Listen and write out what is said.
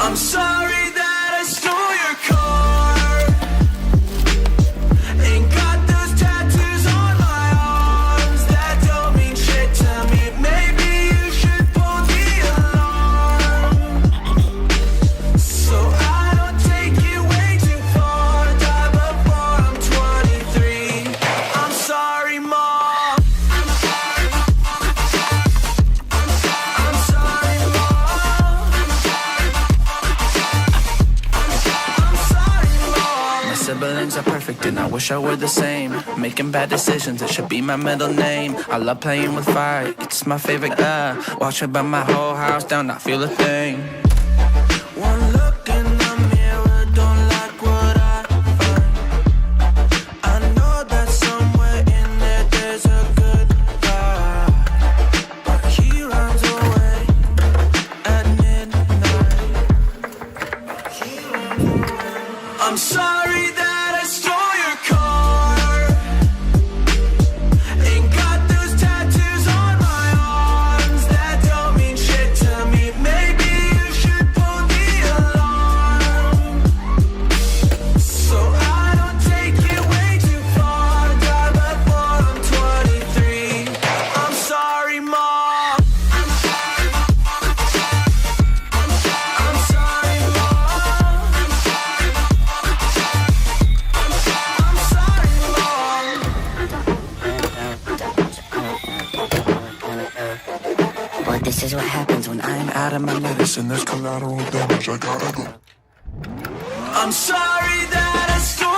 I'm sorry that I stole your car. Ain't got those tattoos on my arms that don't mean shit to me. Maybe you should pull the alarm, so I don't take it way too far. Die before I'm 23. I'm sorry, Mom. I'm sorry, siblings are perfect and I wish I were the same. Making bad decisions, it should be my middle name. I love playing with fire, it's my favorite. Watch it burn my whole house down, not feel a thing. One look in the mirror, don't like what I find. I know that somewhere in there there's a good guy, but he runs away at midnight. I'm sorry that I stole your car. Ain't got those tattoos on my arms that don't mean shit to me. Maybe you should pull the alarm, so I don't take it way too far. Die before I'm 23. I'm sorry, Mom. I'm sorry, Mom. But this is what happens when I'm out of my medicine. There's collateral damage, I gotta go. I'm sorry that I stole